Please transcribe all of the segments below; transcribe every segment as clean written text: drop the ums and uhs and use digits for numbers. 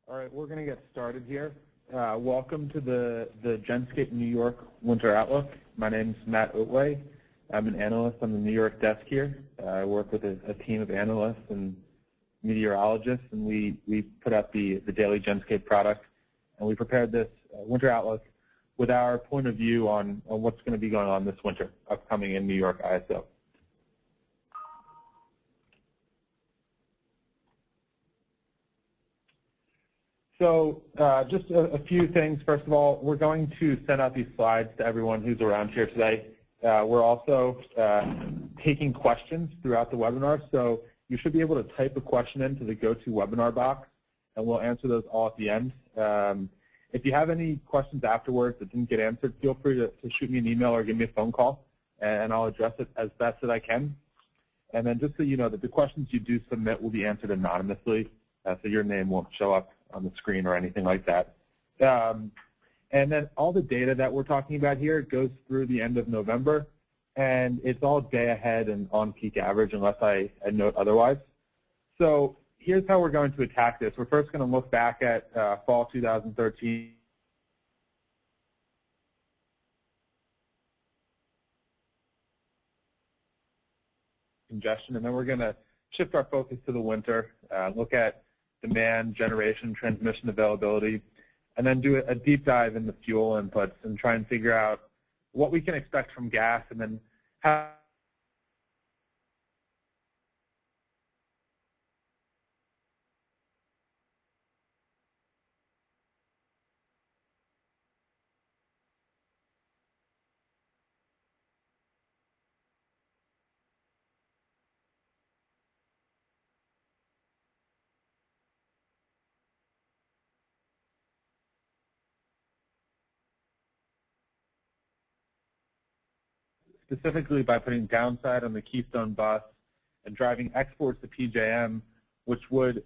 All right, we're going to get started here. Welcome to the Genscape New York Winter Outlook. My name is Matt Otway. I'm an analyst on the New York desk here. I work with a team of analysts and meteorologists, and we put out the daily Genscape product. And we prepared this Winter Outlook with our point of view on what's going to be going on this winter, upcoming in New York ISO. So just a few things. First of all, we're going to send out these slides to everyone who's around here today. We're also taking questions throughout the webinar, so you should be able to type a question into the GoToWebinar box, and we'll answer those all at the end. If you have any questions afterwards that didn't get answered, feel free to shoot me an email or give me a phone call, and I'll address it as best as I can. And then just so you know that the questions you do submit will be answered anonymously, so your name won't show up on the screen or anything like that. And then all the data that we're talking about here goes through the end of November, and it's all day ahead and on peak average unless I note otherwise. So here's how we're going to attack this. We're first going to look back at fall 2013. Congestion, and then we're going to shift our focus to the winter, look at demand, generation, transmission availability, and then do a deep dive in the fuel inputs and try and figure out what we can expect from gas and then how specifically by putting downside on the Keystone bus and driving exports to PJM, which would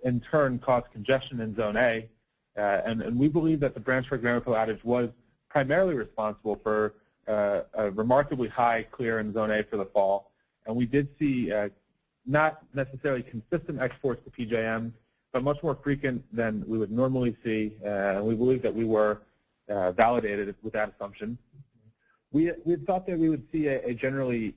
in turn cause congestion in Zone A. And we believe that the Branchburg-Ramapo outage was primarily responsible for a remarkably high clear in Zone A for the fall. And we did see not necessarily consistent exports to PJM, but much more frequent than we would normally see. And we believe that we were validated with that assumption. We thought that we would see a generally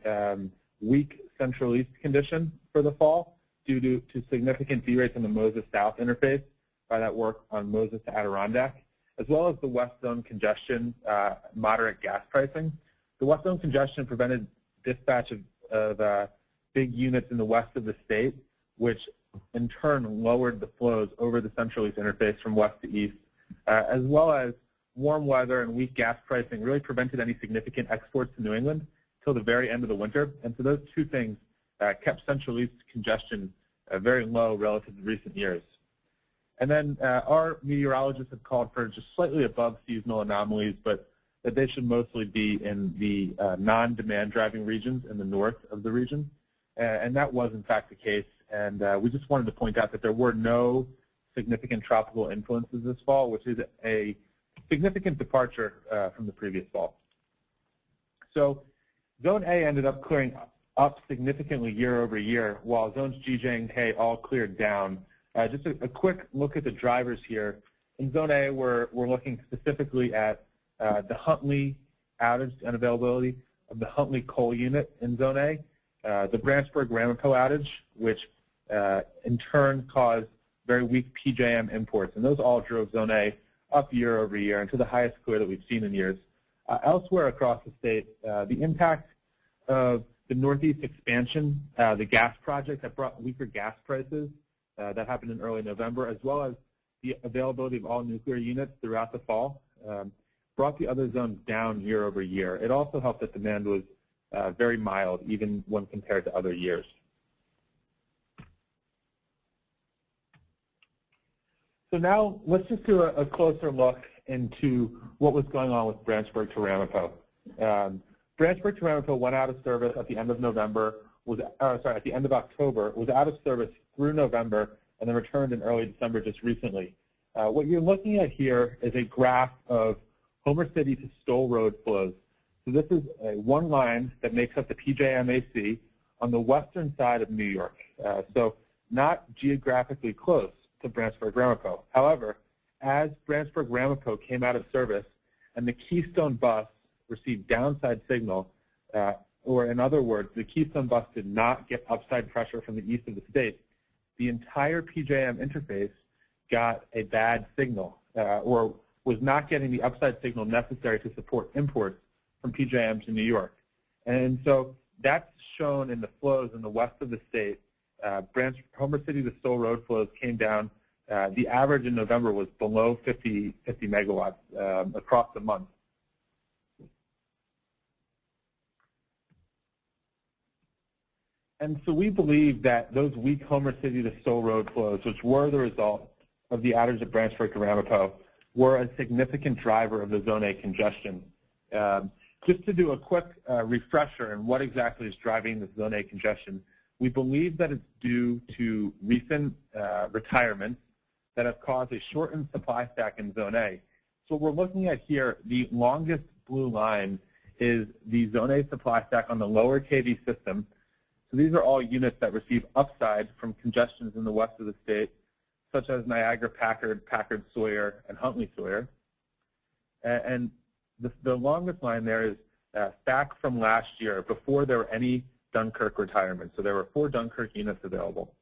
weak central east condition for the fall due to significant derates on the Moses South interface by that work on Moses to Adirondack, as well as the west zone congestion, moderate gas pricing. The west zone congestion prevented dispatch of big units in the west of the state, which in turn lowered the flows over the central east interface from west to east, as well as warm weather and weak gas pricing really prevented any significant exports to New England until the very end of the winter. And so those two things kept central east congestion very low relative to recent years. And then our meteorologists have called for just slightly above seasonal anomalies, but that they should mostly be in the non-demand driving regions in the north of the region. And that was in fact the case. And we just wanted to point out that there were no significant tropical influences this fall, which is a significant departure from the previous fall. So Zone A ended up clearing up significantly year over year, while Zones G, J, and K all cleared down. Just a quick look at the drivers here. In Zone A, we're looking specifically at the Huntley outage and availability of the Huntley coal unit in Zone A, the Branchburg-Ramapo outage, which in turn caused very weak PJM imports, and those all drove Zone A up year over year and to the highest clear that we've seen in years. Elsewhere across the state, the impact of the Northeast expansion, the gas project that brought weaker gas prices, that happened in early November, as well as the availability of all nuclear units throughout the fall, brought the other zones down year over year. It also helped that demand was very mild, even when compared to other years. So now let's just do a closer look into what was going on with Branchburg to Ramapo. Branchburg to Ramapo went out of service at the end of November, at the end of October, was out of service through November, and then returned in early December just recently. What you're looking at here is a graph of Homer City to Stoll Road flows. So this is one line that makes up the PJM AC on the western side of New York. So not geographically close to Branchburg-Ramapo. However, as Branchburg-Ramapo came out of service and the Keystone bus received downside signal, or in other words, the Keystone bus did not get upside pressure from the east of the state, the entire PJM interface got a bad signal, or was not getting the upside signal necessary to support imports from PJM to New York. And so that's shown in the flows in the west of the state. Homer City to Stoll Road flows came down. The average in November was below 50 megawatts across the month. And so we believe that those weak Homer City to Stoll Road flows, which were the result of the outage at Branchburg to Ramapo, were a significant driver of the Zone A congestion. Just to do a quick refresher on what exactly is driving this Zone A congestion, we believe that it's due to recent retirements that have caused a shortened supply stack in Zone A. So what we're looking at here, the longest blue line is the Zone A supply stack on the lower KV system. So these are all units that receive upside from congestions in the west of the state, such as Niagara, Packard, Sawyer, and Huntley Sawyer. And the longest line there is back from last year, before there were any Dunkirk retirements. So there were 4 Dunkirk units available.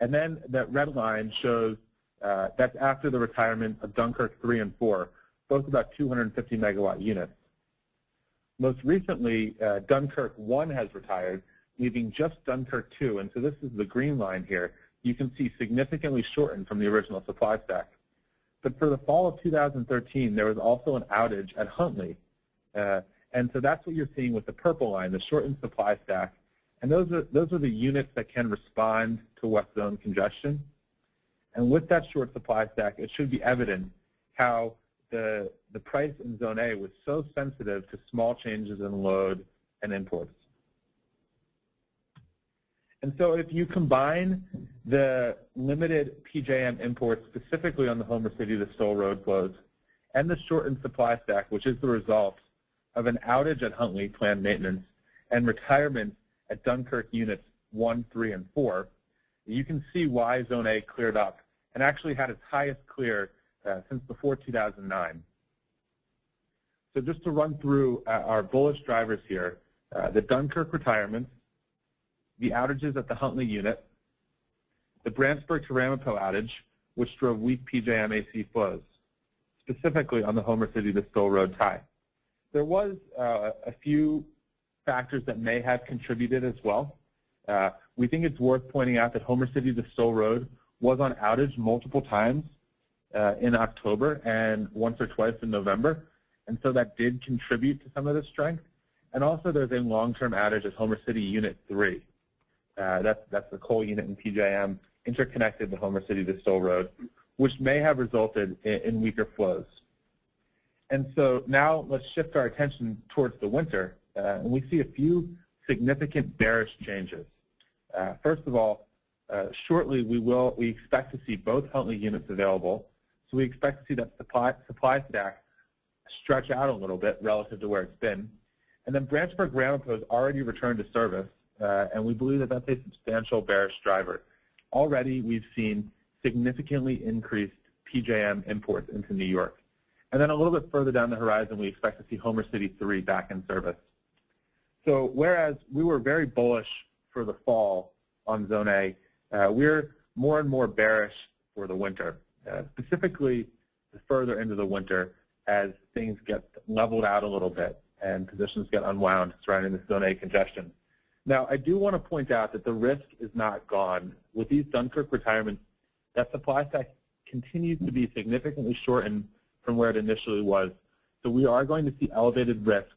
And then that red line shows that's after the retirement of Dunkirk 3 and 4, both about 250 megawatt units. Most recently, Dunkirk 1 has retired, leaving just Dunkirk 2. And so this is the green line here. You can see significantly shortened from the original supply stack. But for the fall of 2013, there was also an outage at Huntley. And so that's what you're seeing with the purple line, the shortened supply stack. And those are the units that can respond to West Zone congestion. And with that short supply stack, it should be evident how the price in Zone A was so sensitive to small changes in load and imports. And so if you combine the limited PJM imports, specifically on the Homer City to Stoll Road flows, and the shortened supply stack, which is the result of an outage at Huntley, planned maintenance, and retirement at Dunkirk units 1, 3, and 4, you can see why Zone A cleared up and actually had its highest clear since before 2009. So just to run through our bullish drivers here, the Dunkirk retirements, the outages at the Huntley unit, the Branchburg to Ramapo outage, which drove weak PJM AC flows, specifically on the Homer City to Stoll Road tie. There was a few factors that may have contributed as well. We think it's worth pointing out that Homer City to Stoll Road was on outage multiple times in October and once or twice in November, and so that did contribute to some of the strength. And also there's a long-term outage at Homer City Unit 3. That's the coal unit in PJM, interconnected to Homer City to Stoll Road, which may have resulted in weaker flows. And so now let's shift our attention towards the winter, and we see a few significant bearish changes. First of all, shortly we expect to see both Huntley units available, so we expect to see that supply stack stretch out a little bit relative to where it's been. And then Branchburg-Ramapo has already returned to service, and we believe that that's a substantial bearish driver. Already we've seen significantly increased PJM imports into New York. And then a little bit further down the horizon, we expect to see Homer City 3 back in service. So whereas we were very bullish for the fall on Zone A, we're more and more bearish for the winter, specifically further into the winter as things get leveled out a little bit and positions get unwound surrounding the Zone A congestion. Now, I do want to point out that the risk is not gone. With these Dunkirk retirements, that supply stack continues to be significantly shortened from where it initially was. So we are going to see elevated risk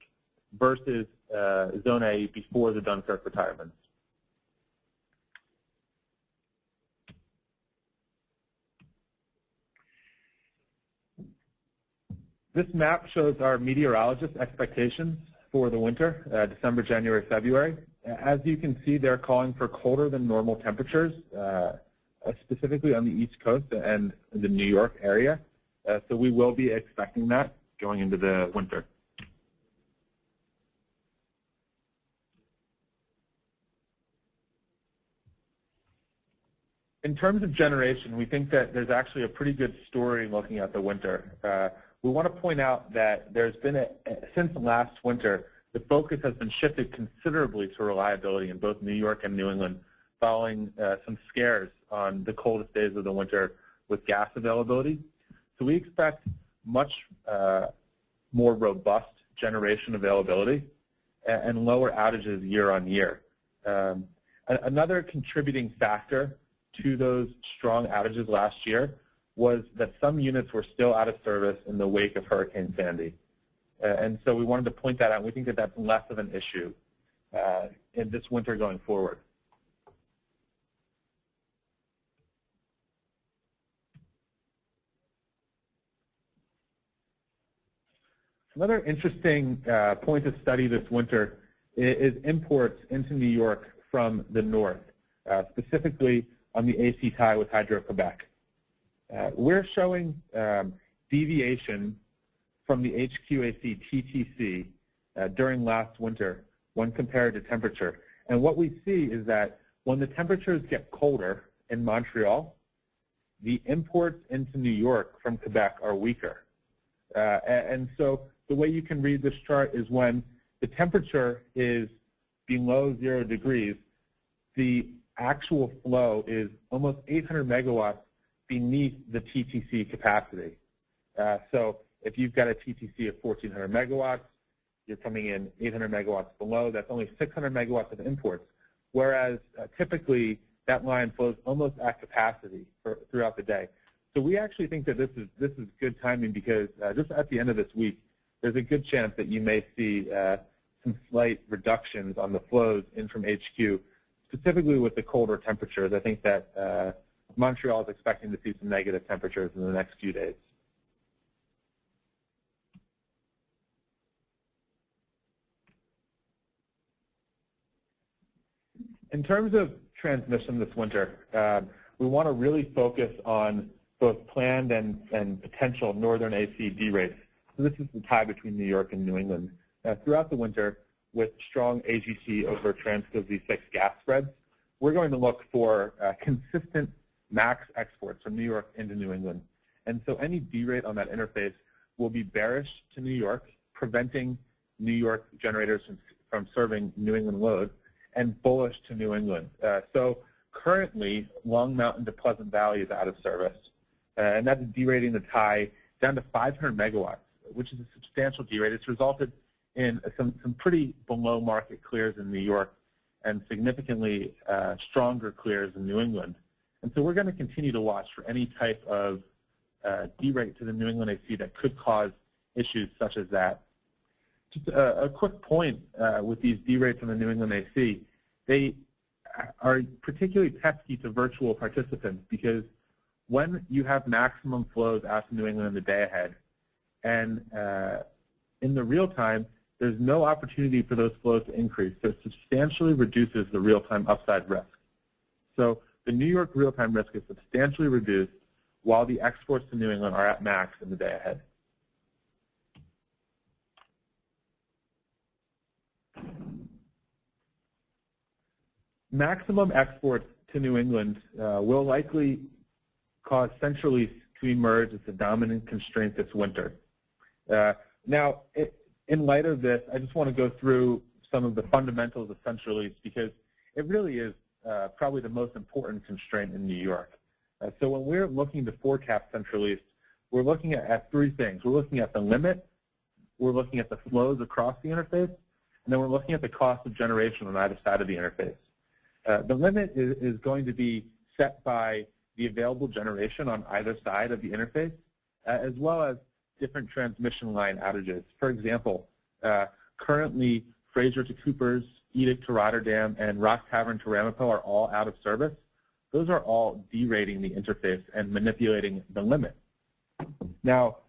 versus Zone A before the Dunkirk retirements. This map shows our meteorologists' expectations for the winter, December, January, February. As you can see, they're calling for colder than normal temperatures, specifically on the East Coast and the New York area. So we will be expecting that going into the winter. In terms of generation, we think that there's actually a pretty good story looking at the winter. We want to point out that there's been, since last winter, the focus has been shifted considerably to reliability in both New York and New England, following some scares on the coldest days of the winter with gas availability. So we expect much more robust generation availability and lower outages year on year. Another contributing factor to those strong outages last year was that some units were still out of service in the wake of Hurricane Sandy. And so we wanted to point that out. We think that that's less of an issue in this winter going forward. Another interesting point to study this winter is imports into New York from the north, specifically on the AC tie with Hydro-Quebec. We're showing deviation from the HQAC TTC during last winter when compared to temperature. And what we see is that when the temperatures get colder in Montreal, the imports into New York from Quebec are weaker. And so the way you can read this chart is when the temperature is below 0 degrees, the actual flow is almost 800 megawatts beneath the TTC capacity. So if you've got a TTC of 1,400 megawatts, you're coming in 800 megawatts below. That's only 600 megawatts of imports, whereas typically that line flows almost at capacity throughout the day. So we actually think that this is good timing because just at the end of this week, there's a good chance that you may see some slight reductions on the flows in from HQ, specifically with the colder temperatures. I think that Montreal is expecting to see some negative temperatures in the next few days. In terms of transmission this winter, we want to really focus on both planned and potential northern AC derates. So this is the tie between New York and New England. Throughout the winter, with strong AGC over Transco Z6 gas spreads, we're going to look for consistent max exports from New York into New England. And so any derate on that interface will be bearish to New York, preventing New York generators from serving New England load, and bullish to New England. So currently, Long Mountain to Pleasant Valley is out of service, and that's derating the tie down to 500 megawatts, which is a substantial derate. It's resulted in some pretty below market clears in New York and significantly stronger clears in New England. And so we're going to continue to watch for any type of derate to the New England AC that could cause issues such as that. Just a quick point with these derates in the New England AC, they are particularly pesky to virtual participants because when you have maximum flows out to New England in the day ahead, and in the real time, there's no opportunity for those flows to increase, so it substantially reduces the real-time upside risk. So the New York real-time risk is substantially reduced while the exports to New England are at max in the day ahead. Maximum exports to New England will likely cause Central East to emerge as the dominant constraint this winter. Now, in light of this, I just want to go through some of the fundamentals of Central East because it really is probably the most important constraint in New York. So when we're looking to forecast Central East, we're looking at three things. We're looking at the limit, we're looking at the flows across the interface, and then we're looking at the cost of generation on either side of the interface. The limit is going to be set by the available generation on either side of the interface, as well as different transmission line outages. For example, currently Fraser to Coopers, Edict to Rotterdam, and Rock Tavern to Ramapo are all out of service. Those are all derating the interface and manipulating the limit. Now,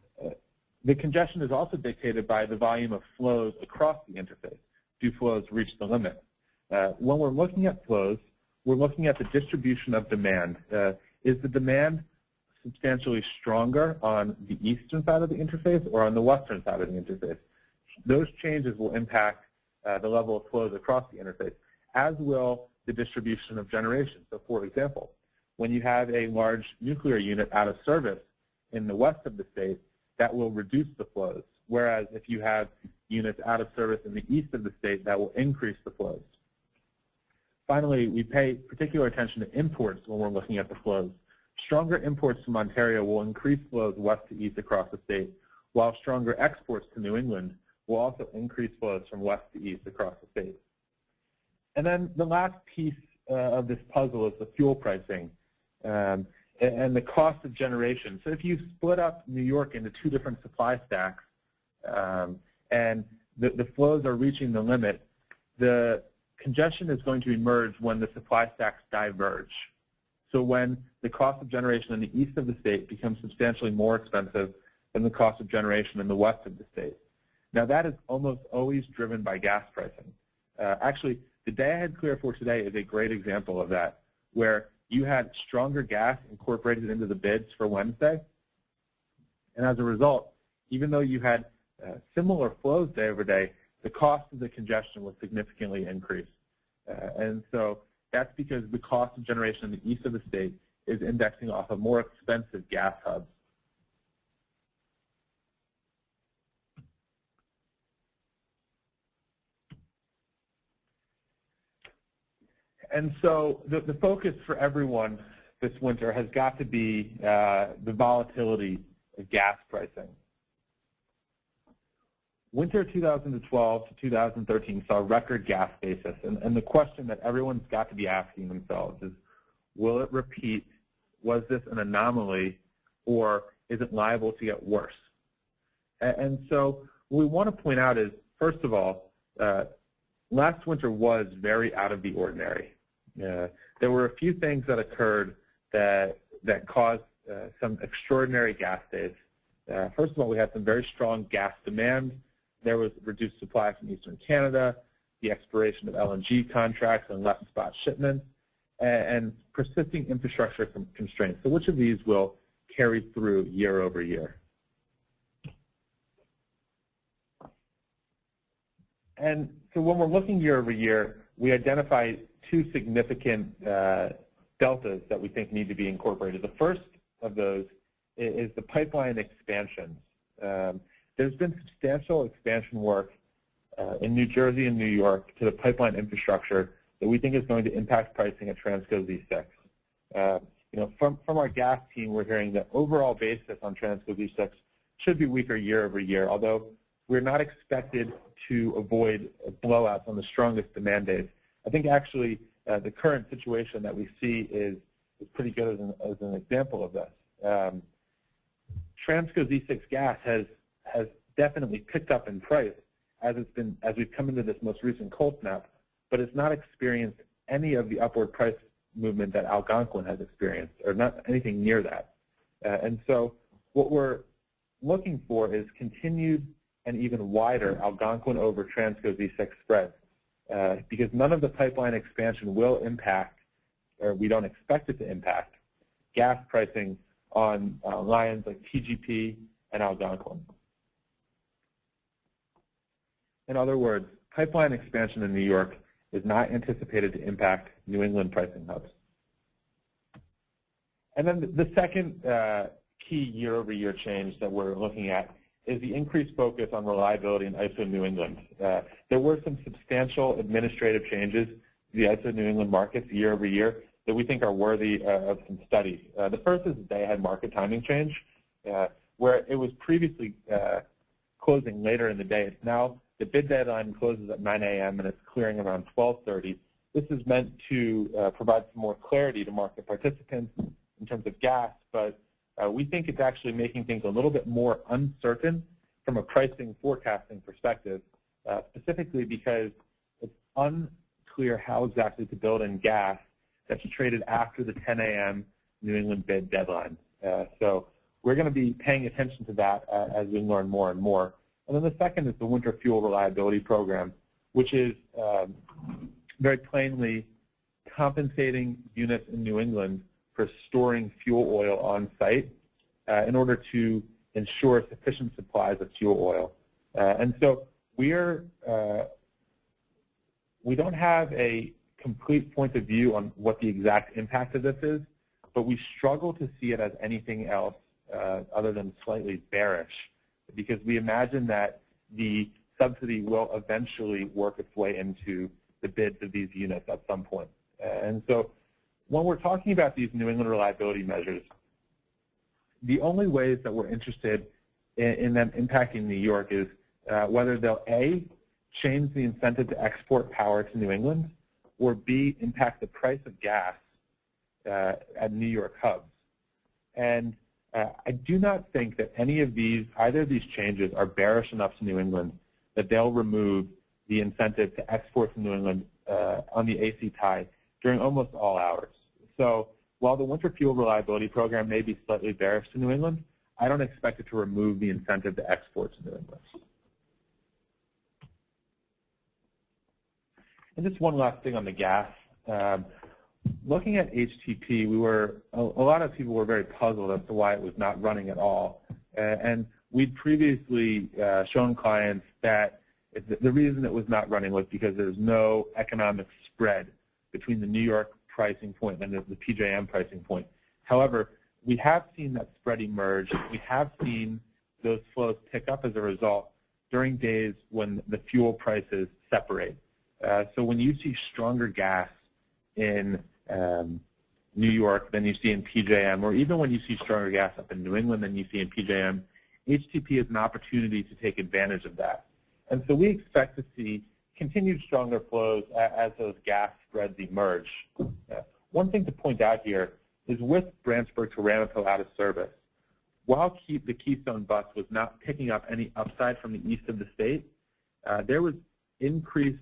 the congestion is also dictated by the volume of flows across the interface. Do flows reach the limit? When we're looking at flows, we're looking at the distribution of demand. Is the demand substantially stronger on the eastern side of the interface or on the western side of the interface? Those changes will impact the level of flows across the interface, as will the distribution of generation. So for example, when you have a large nuclear unit out of service in the west of the state, that will reduce the flows, whereas if you have units out of service in the east of the state, that will increase the flows. Finally, we pay particular attention to imports when we're looking at the flows. Stronger imports from Ontario will increase flows west to east across the state, while stronger exports to New England will also increase flows from west to east across the state. And then the last piece of this puzzle is the fuel pricing and the cost of generation. So if you split up New York into two different supply stacks and the flows are reaching the limit, the congestion is going to emerge when the supply stacks diverge. So when the cost of generation in the east of the state becomes substantially more expensive than the cost of generation in the west of the state. Now that is almost always driven by gas pricing. Actually, the day I had clear for today is a great example of that, where you had stronger gas incorporated into the bids for Wednesday. And as a result, even though you had similar flows day over day, the cost of the congestion was significantly increased. And so that's because the cost of generation in the east of the state is indexing off of more expensive gas hubs. And so the focus for everyone this winter has got to be the volatility of gas pricing. Winter 2012 to 2013 saw record gas basis, and the question that everyone's got to be asking themselves is, will it repeat? Was this an anomaly, or is it liable to get worse? And so what we want to point out is, first of all, last winter was very out of the ordinary. There were a few things that occurred that caused some extraordinary gas days. First of all, we had some very strong gas demand. There was reduced supply from eastern Canada, the expiration of LNG contracts and less spot shipments, and persisting infrastructure constraints. So which of these will carry through year over year? And so when we're looking year over year, we identify two significant deltas that we think need to be incorporated. The first of those is the pipeline expansions. There's been substantial expansion work in New Jersey and New York to the pipeline infrastructure that we think is going to impact pricing at Transco Z6. From our gas team, we're hearing that overall basis on Transco Z6 should be weaker year over year, although we're not expected to avoid blowouts on the strongest demand days. I think actually the current situation that we see is pretty good as an example of this. Transco Z6 gas has definitely picked up in price as we've come into this most recent cold snap, but it's not experienced any of the upward price movement that Algonquin has experienced, or not anything near that. And so what we're looking for is continued and even wider Algonquin over Transco Z6 spreads, because none of the pipeline expansion will impact, or we don't expect it to impact, gas pricing on lines like TGP and Algonquin. In other words, pipeline expansion in New York is not anticipated to impact New England pricing hubs. And then the second key year-over-year change that we're looking at is the increased focus on reliability in ISO New England. There were some substantial administrative changes to the ISO New England markets year over year that we think are worthy of some study. The first is the day-ahead market timing change, where it was previously closing later in the day. It's now the bid deadline closes at 9 a.m. and it's clearing around 12:30. This is meant to provide some more clarity to market participants in terms of gas, but we think it's actually making things a little bit more uncertain from a pricing forecasting perspective, specifically because it's unclear how exactly to build in gas that's traded after the 10 a.m. New England bid deadline. So we're going to be paying attention to that as we learn more and more. And then the second is the Winter Fuel Reliability Program, which is very plainly compensating units in New England for storing fuel oil on site in order to ensure sufficient supplies of fuel oil. And so we don't have a complete point of view on what the exact impact of this is, but we struggle to see it as anything else other than slightly bearish, because we imagine that the subsidy will eventually work its way into the bids of these units at some point. And so when we're talking about these New England reliability measures, the only ways that we're interested in them impacting New York is whether they'll A, change the incentive to export power to New England, or B, impact the price of gas at New York hubs. And I do not think that either of these changes are bearish enough to New England that they'll remove the incentive to export to New England on the AC tie during almost all hours. So while the winter fuel reliability program may be slightly bearish to New England, I don't expect it to remove the incentive to export to New England. And just one last thing on the gas. Looking at HTP, a lot of people were very puzzled as to why it was not running at all. And we'd previously shown clients that the reason it was not running was because there's no economic spread between the New York pricing point and the PJM pricing point. However, we have seen that spread emerge. We have seen those flows pick up as a result during days when the fuel prices separate. So when you see stronger gas in New York than you see in PJM, or even when you see stronger gas up in New England than you see in PJM, HTP is an opportunity to take advantage of that. And so we expect to see continued stronger flows as those gas spreads emerge. One thing to point out here is with Branchburg to Ramapo out of service, while the Keystone bus was not picking up any upside from the east of the state, there was increased,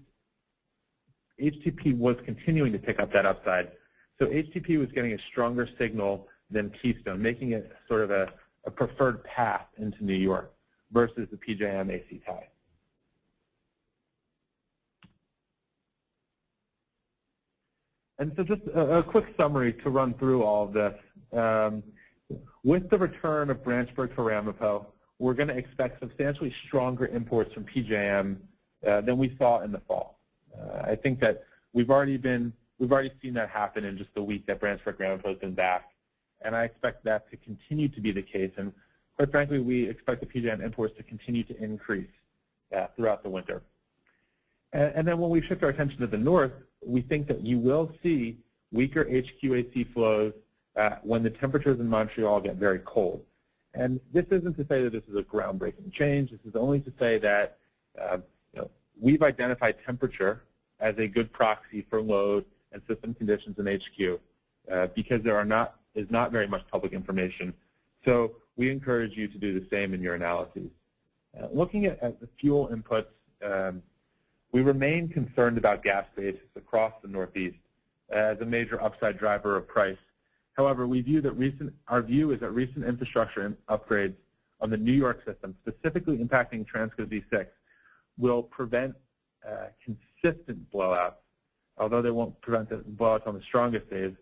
HTP was continuing to pick up that upside. So HTP was getting a stronger signal than Keystone, making it sort of a preferred path into New York versus the PJM AC tie. And so just a quick summary to run through all of this. With the return of Branchburg to Ramapo, we're going to expect substantially stronger imports from PJM than we saw in the fall. I think that we've already seen that happen in just the week that Branchburg Ramapo has been back, and I expect that to continue to be the case. And quite frankly, we expect the PJM imports to continue to increase throughout the winter. And then when we shift our attention to the north, we think that you will see weaker HQAC flows when the temperatures in Montreal get very cold. And this isn't to say that this is a groundbreaking change. This is only to say that we've identified temperature as a good proxy for load and system conditions in HQ because there is not very much public information. So we encourage you to do the same in your analyses. Looking at the fuel inputs, we remain concerned about gas basis across the Northeast as a major upside driver of price. However, our view is that recent infrastructure upgrades on the New York system, specifically impacting Transco Z6, will prevent consistent blowouts, although they won't prevent the blowouts on the strongest days,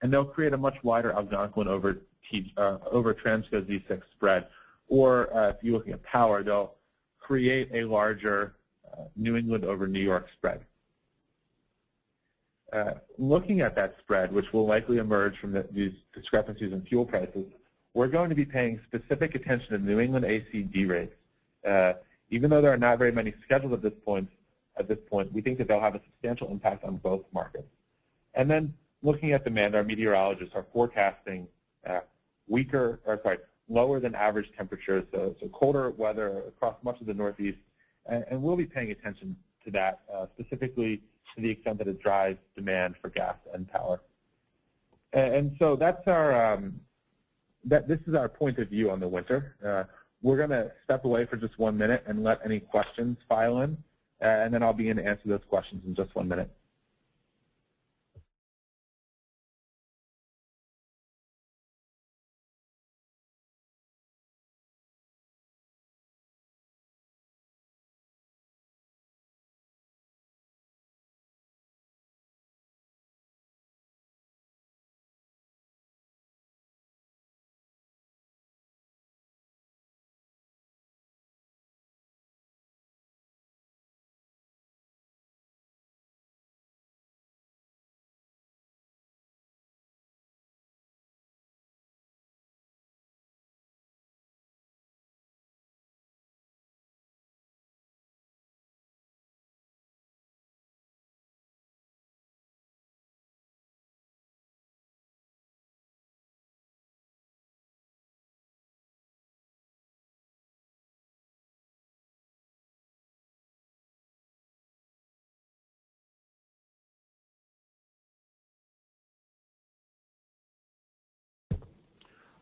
and they'll create a much wider Algonquin over Transco Z6 spread. Or if you're looking at power, they'll create a larger New England over New York spread. Looking at that spread, which will likely emerge from these discrepancies in fuel prices, we're going to be paying specific attention to New England ACD rates. Even though there are not very many scheduled at this point, we think that they'll have a substantial impact on both markets. And then looking at demand, our meteorologists are forecasting lower than average temperatures, so colder weather across much of the Northeast, and we'll be paying attention to that, specifically to the extent that it drives demand for gas and power. And so that's this is our point of view on the winter. We're going to step away for just 1 minute and let any questions file in, and then I'll begin to answer those questions in just 1 minute.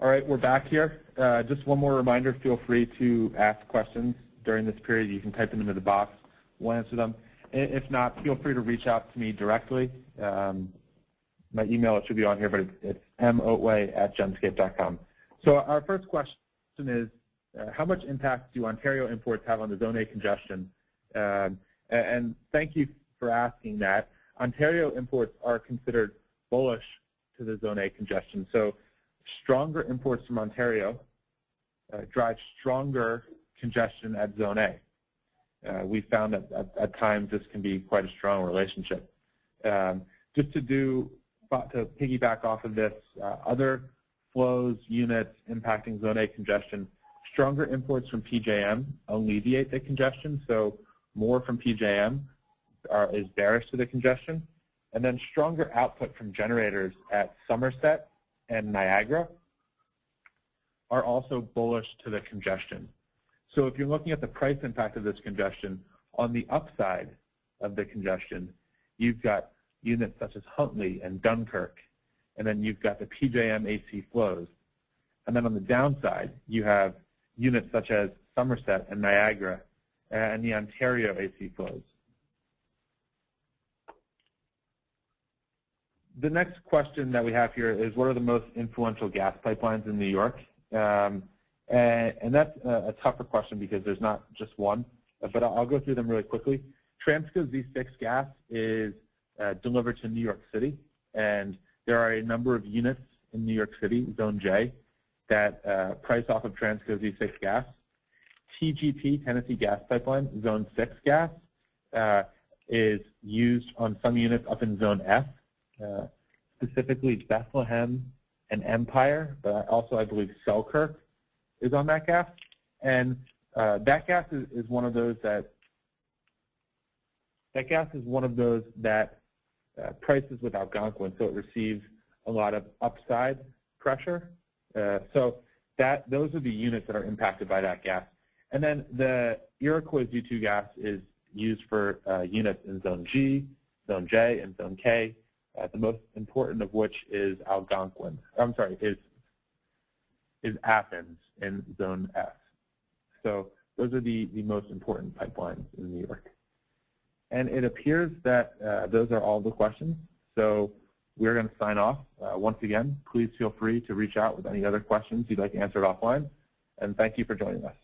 All right, we're back here. Just one more reminder, feel free to ask questions during this period. You can type them into the box. We'll answer them. If not, feel free to reach out to me directly. My email, it should be on here, but it's moatway@genscape.com. So our first question is, how much impact do Ontario imports have on the Zone A congestion? And thank you for asking that. Ontario imports are considered bullish to the Zone A congestion. So stronger imports from Ontario drive stronger congestion at Zone A. We found that at times this can be quite a strong relationship. Just to piggyback off of this, other flows, units impacting Zone A congestion, stronger imports from PJM alleviate the congestion, so more from PJM is bearish to the congestion. And then stronger output from generators at Somerset and Niagara are also bullish to the congestion. So if you're looking at the price impact of this congestion, on the upside of the congestion, you've got units such as Huntley and Dunkirk, and then you've got the PJM AC flows. And then on the downside, you have units such as Somerset and Niagara and the Ontario AC flows. The next question that we have here is, what are the most influential gas pipelines in New York? And that's a tougher question because there's not just one, but I'll go through them really quickly. Transco Z6 gas is delivered to New York City, and there are a number of units in New York City, Zone J, that price off of Transco Z6 gas. TGP, Tennessee Gas Pipeline, Zone 6 gas, is used on some units up in Zone F, specifically Bethlehem and Empire, but also I believe Selkirk is on that gas. And that gas is one of those that prices with Algonquin, so it receives a lot of upside pressure. So those are the units that are impacted by that gas. And then the Iroquois Z2 gas is used for units in Zone G, Zone J, and Zone K. The most important of which is Algonquin. I'm sorry, is Athens in Zone F. So those are the most important pipelines in New York. And it appears that those are all the questions. So we're going to sign off. Once again, please feel free to reach out with any other questions you'd like answered offline. And thank you for joining us.